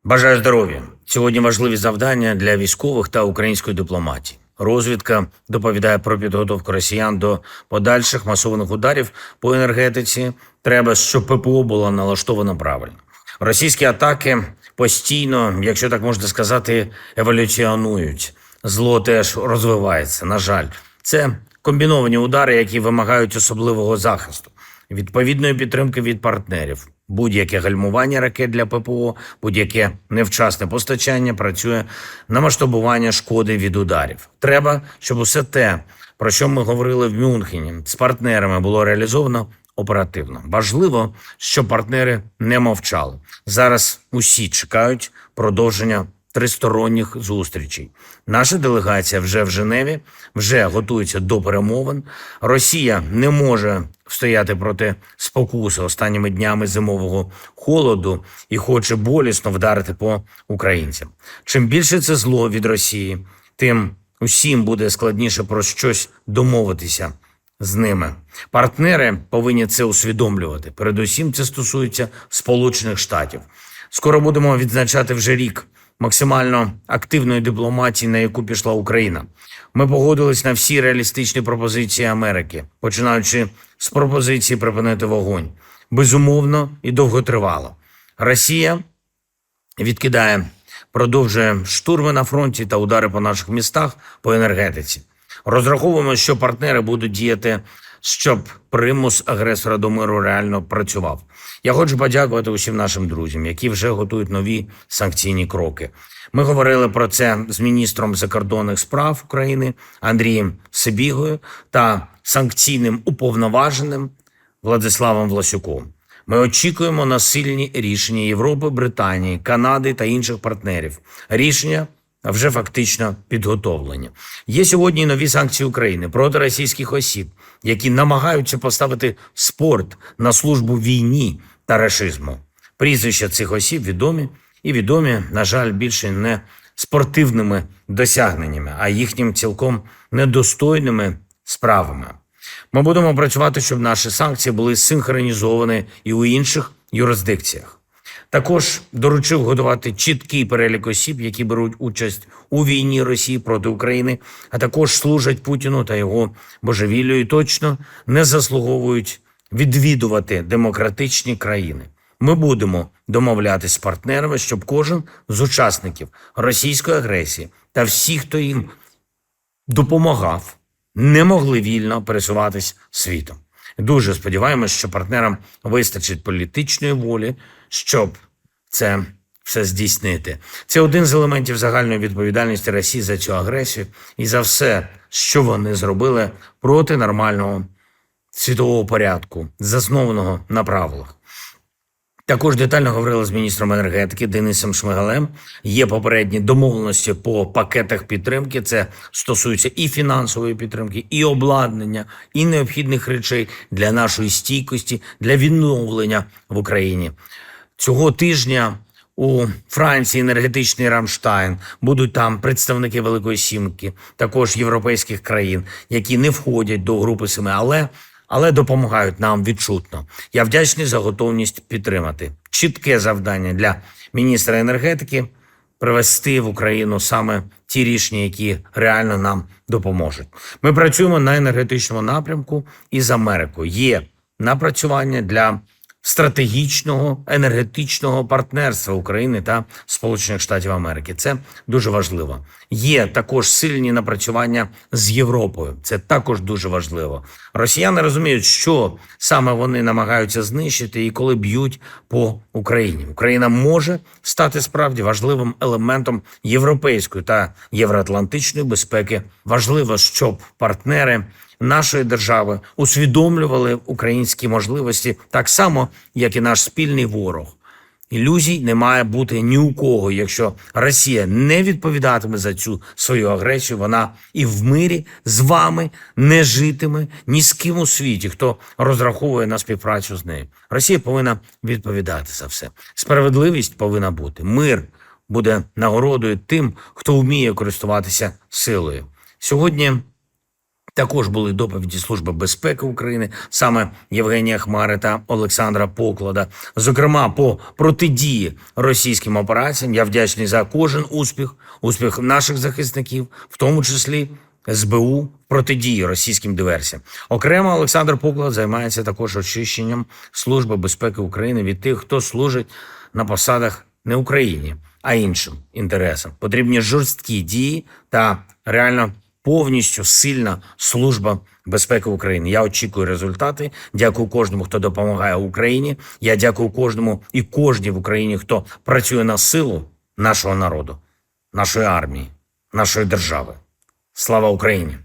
Бажаю здоров'я. Сьогодні важливі завдання для військових та української дипломатії. Розвідка доповідає про підготовку росіян до подальших масованих ударів по енергетиці. Треба, щоб ППО було налаштовано правильно. Російські атаки постійно, якщо так можна сказати, еволюціонують. Зло теж розвивається, на жаль. Це комбіновані удари, які вимагають особливого захисту, відповідної підтримки від партнерів. Будь-яке гальмування ракет для ППО, будь-яке невчасне постачання працює на масштабування шкоди від ударів. Треба, щоб усе те, про що ми говорили в Мюнхені, з партнерами було реалізовано оперативно. Важливо, щоб партнери не мовчали. Зараз усі чекають продовження тристоронніх зустрічей. Наша делегація вже в Женеві, вже готується до перемовин. Росія не може стояти проти спокуси останніми днями зимового холоду і хоче болісно вдарити по українцям. Чим більше це зло від Росії, тим усім буде складніше про щось домовитися з ними. Партнери повинні це усвідомлювати. Передусім це стосується Сполучених Штатів. Скоро будемо відзначати вже рік максимально активної дипломатії, на яку пішла Україна. Ми погодились на всі реалістичні пропозиції Америки, починаючи з пропозиції припинити вогонь. Безумовно і довготривало. Росія продовжує штурми на фронті та удари по наших містах, по енергетиці. Розраховуємо, що партнери будуть діяти, щоб примус агресора до миру реально працював. Я хочу подякувати усім нашим друзям, які вже готують нові санкційні кроки. Ми говорили про це з міністром закордонних справ України Андрієм Сибігою та санкційним уповноваженим Владиславом Власюком. Ми очікуємо на сильні рішення Європи, Британії, Канади та інших партнерів. Рішення вже фактично підготовлені. Є сьогодні нові санкції України проти російських осіб, які намагаються поставити спорт на службу війні та рашизму. Прізвища цих осіб відомі, на жаль, більше не спортивними досягненнями, а їхнім цілком недостойними справами. Ми будемо працювати, щоб наші санкції були синхронізовані і у інших юрисдикціях. Також доручив готувати чіткий перелік осіб, які беруть участь у війні Росії проти України, а також служать Путіну та його божевіллю і точно не заслуговують відвідувати демократичні країни. Ми будемо домовлятися з партнерами, щоб кожен з учасників російської агресії та всі, хто їм допомагав, не могли вільно пересуватись світом. Дуже сподіваємось, що партнерам вистачить політичної волі, щоб це все здійснити. Це один з елементів загальної відповідальності Росії за цю агресію і за все, що вони зробили проти нормального світового порядку, заснованого на правилах. Також детально говорили з міністром енергетики Денисом Шмигалем. Є попередні домовленості по пакетах підтримки. Це стосується і фінансової підтримки, і обладнання, і необхідних речей для нашої стійкості, для відновлення в Україні. Цього тижня у Франції енергетичний Рамштайн. Будуть там представники Великої Сімки, також європейських країн, які не входять до групи 7, але допомагають нам відчутно. Я вдячний за готовність підтримати. Чітке завдання для міністра енергетики – привести в Україну саме ті рішення, які реально нам допоможуть. Ми працюємо на енергетичному напрямку із Америкою. Є напрацювання для стратегічного енергетичного партнерства України та Сполучених Штатів Америки. Це дуже важливо. Є також сильні напрацювання з Європою. Це також дуже важливо. Росіяни розуміють, що саме вони намагаються знищити і коли б'ють по Україні. Україна може стати справді важливим елементом європейської та євроатлантичної безпеки. Важливо, щоб партнери нашої держави усвідомлювали українські можливості так само, як і наш спільний ворог. Ілюзій не має бути ні у кого. Якщо Росія не відповідатиме за цю свою агресію, вона і в мирі з вами не житиме ні з ким у світі, хто розраховує на співпрацю з нею. Росія повинна відповідати за все. Справедливість повинна бути. Мир буде нагородою тим, хто вміє користуватися силою. Сьогодні Також були доповіді Служби безпеки України, саме Євгенія Хмари та Олександра Поклада. Зокрема, по протидії російським операціям я вдячний за кожен успіх наших захисників, в тому числі СБУ, в протидії російським диверсіям. Окремо Олександр Поклад займається також очищенням Служби безпеки України від тих, хто служить на посадах не Україні, а іншим інтересам. Потрібні жорсткі дії та реально повністю сильна Служба безпеки України. Я очікую результати. Дякую кожному, хто допомагає Україні. Я дякую кожному і кожній в Україні, хто працює на силу нашого народу, нашої армії, нашої держави. Слава Україні!